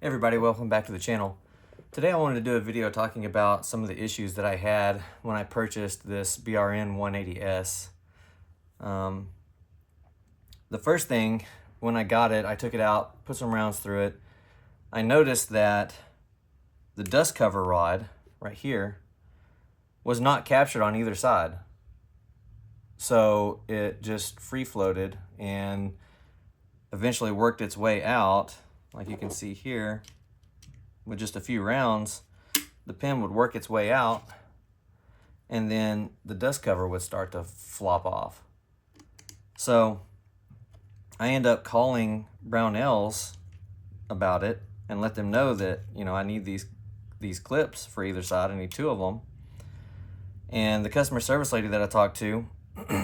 Everybody, welcome back to the channel. Today I wanted to do a video talking about some of the issues that I had when I purchased this BRN180S. The first thing, when I got it, I took it out, put some rounds through it. I noticed that the dust cover rod right here was not captured on either side. So it just free floated and eventually worked its way out. Like you can see here, with just a few rounds, the pin would work its way out and then the dust cover would start to flop off. So I end up calling Brownells about it and let them know that, you know, I need these clips for either side. I need two of them. And the customer service lady that I talked to,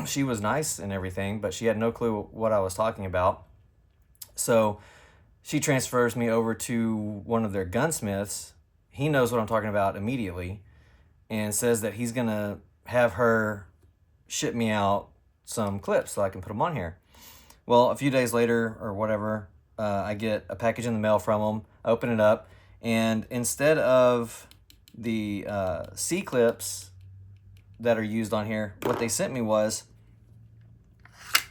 she was nice and everything, but she had no clue what I was talking about. So she transfers me over to one of their gunsmiths. He knows what I'm talking about immediately and says that he's gonna have her ship me out some clips so I can put them on here. Well, a few days later or whatever, I get a package in the mail from them. I open it up, and instead of the C-clips that are used on here, what they sent me was,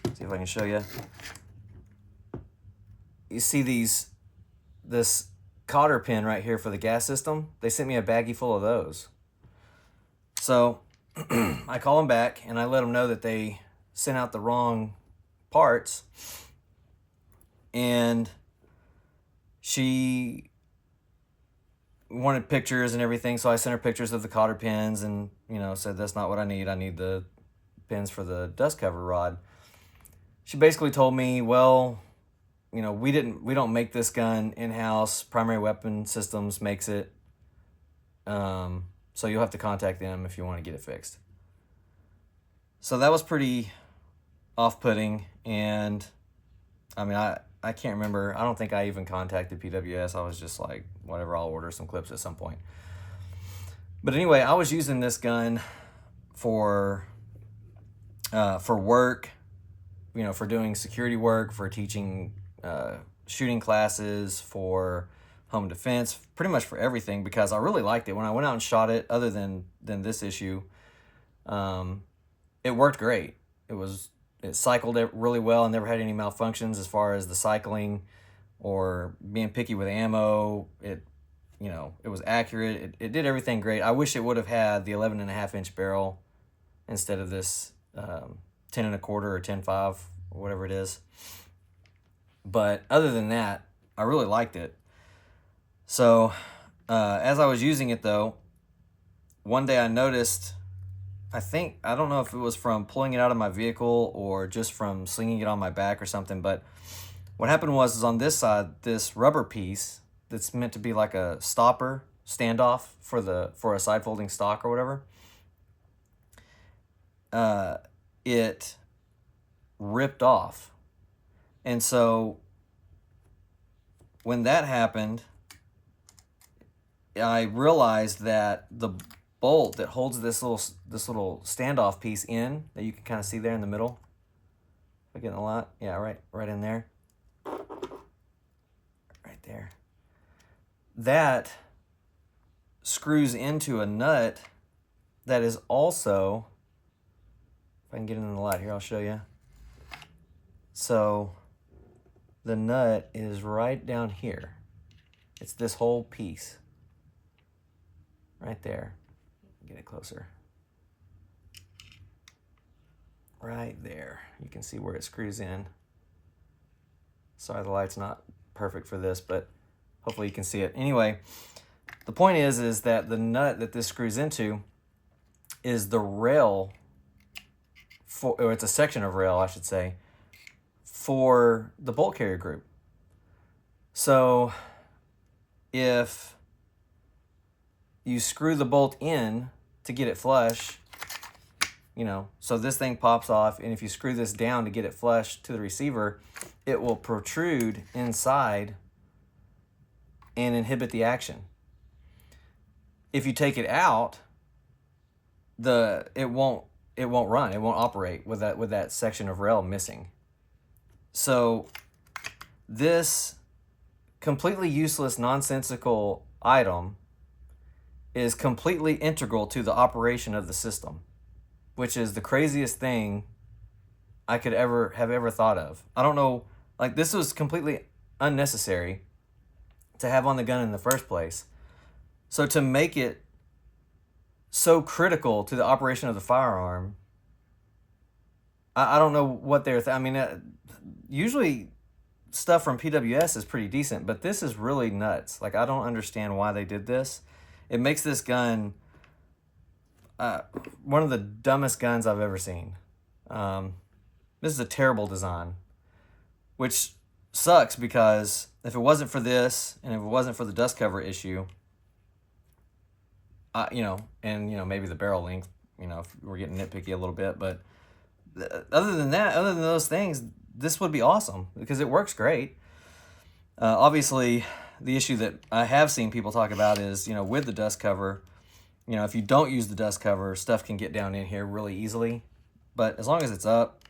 let's see if I can show you. You see this cotter pin right here for the gas system? They sent me a baggie full of those. So I call them back and I let them know that they sent out the wrong parts. And she wanted pictures and everything, so I sent her pictures of the cotter pins and, you know, said that's not what I need. I need the pins for the dust cover rod. She basically told me, well, you know, we don't make this gun in-house. Primary Weapon Systems makes it. So you'll have to contact them if you want to get it fixed. So that was pretty off-putting, and I mean, I can't remember. I don't think I even contacted PWS. I was just like, whatever, I'll order some clips at some point. But anyway, I was using this gun for work, you know, for doing security work, for teaching shooting classes, for home defense, pretty much for everything, because I really liked it. When I went out and shot it, other than this issue, it worked great. It cycled it really well and never had any malfunctions as far as the cycling or being picky with ammo. It was accurate. It did everything great. I wish it would have had the 11.5-inch barrel instead of this 10 1/4 or 10.5 or whatever it is. But other than that, I really liked it. So as I was using it though, one day I noticed, I don't know if it was from pulling it out of my vehicle or just from slinging it on my back or something, but what happened was on this side, this rubber piece that's meant to be like a stopper, standoff for a side folding stock or whatever, it ripped off. And so when that happened, I realized that the bolt that holds this little standoff piece in, that you can kind of see there in the middle, if I get in the lot, yeah, right in there, right there, that screws into a nut that is also, if I can get in the light here, I'll show you. So the nut is right down here. It's this whole piece right there. Get it closer. Right there. You can see where it screws in. Sorry, the light's not perfect for this, but hopefully you can see it. Anyway, the point is that the nut that this screws into is the rail, or it's a section of rail, I should say, for the bolt carrier group. So if you screw the bolt in to get it flush, you know, so this thing pops off, and if you screw this down to get it flush to the receiver, it will protrude inside and inhibit the action. If you take it out, it won't run, it won't operate with that section of rail missing. So this completely useless, nonsensical item is completely integral to the operation of the system, which is the craziest thing I could ever thought of. I don't know, like, this was completely unnecessary to have on the gun in the first place. So to make it so critical to the operation of the firearm, I don't know what they're I mean, usually stuff from PWS is pretty decent, but this is really nuts. Like, I don't understand why they did this. It makes this gun one of the dumbest guns I've ever seen. This is a terrible design, which sucks because if it wasn't for this and if it wasn't for the dust cover issue, maybe the barrel length, if we're getting nitpicky a little bit, but other than those things, this would be awesome because it works great. Obviously, the issue that I have seen people talk about is, with the dust cover, if you don't use the dust cover, stuff can get down in here really easily. But as long as it's up,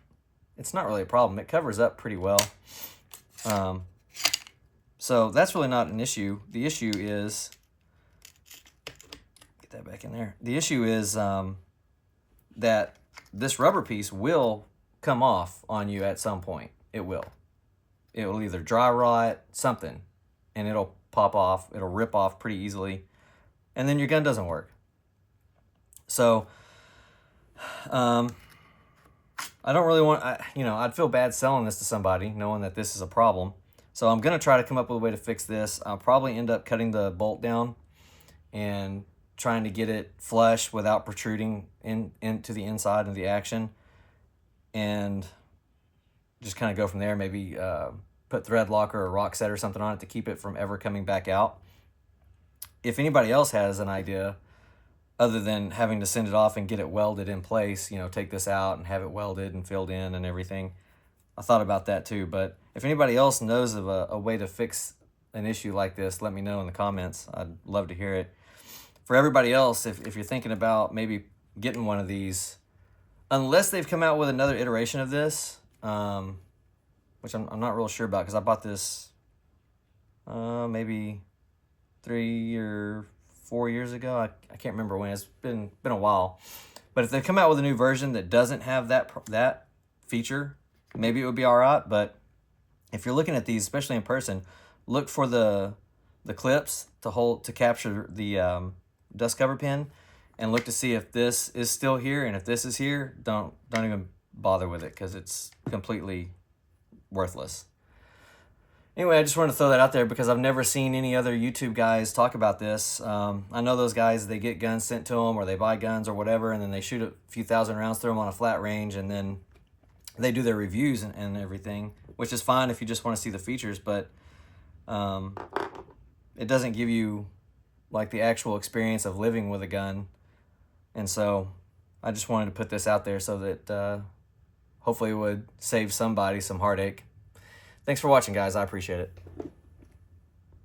it's not really a problem. It covers up pretty well. So that's really not an issue. The issue is, get that back in there. The issue is that this rubber piece will come off on you at some point. It will. It will either dry rot, something, and it'll pop off. It'll rip off pretty easily, and then your gun doesn't work. So, I don't really want, I'd feel bad selling this to somebody knowing that this is a problem. So I'm going to try to come up with a way to fix this. I'll probably end up cutting the bolt down and trying to get it flush without protruding into the inside of the action, and just kind of go from there. Maybe put thread locker or rock set or something on it to keep it from ever coming back out. If anybody else has an idea other than having to send it off and get it welded in place, take this out and have it welded and filled in and everything, I thought about that too. But if anybody else knows of a way to fix an issue like this, let me know in the comments. I'd love to hear it. For everybody else, if you're thinking about maybe getting one of these, unless they've come out with another iteration of this, which I'm not real sure about because I bought this maybe 3 or 4 years ago. I can't remember when. It's been a while. But if they come out with a new version that doesn't have that feature, maybe it would be all right. But if you're looking at these, especially in person, look for the clips to capture the dust cover pin, and look to see if this is still here, and if this is here, don't even bother with it because it's completely worthless. Anyway, I just wanted to throw that out there because I've never seen any other YouTube guys talk about this. I know those guys, they get guns sent to them or they buy guns or whatever, and then they shoot a few thousand rounds through them on a flat range, and then they do their reviews and everything, which is fine if you just want to see the features, but it doesn't give you like the actual experience of living with a gun. And so I just wanted to put this out there so that hopefully it would save somebody some heartache. Thanks for watching, guys. I appreciate it.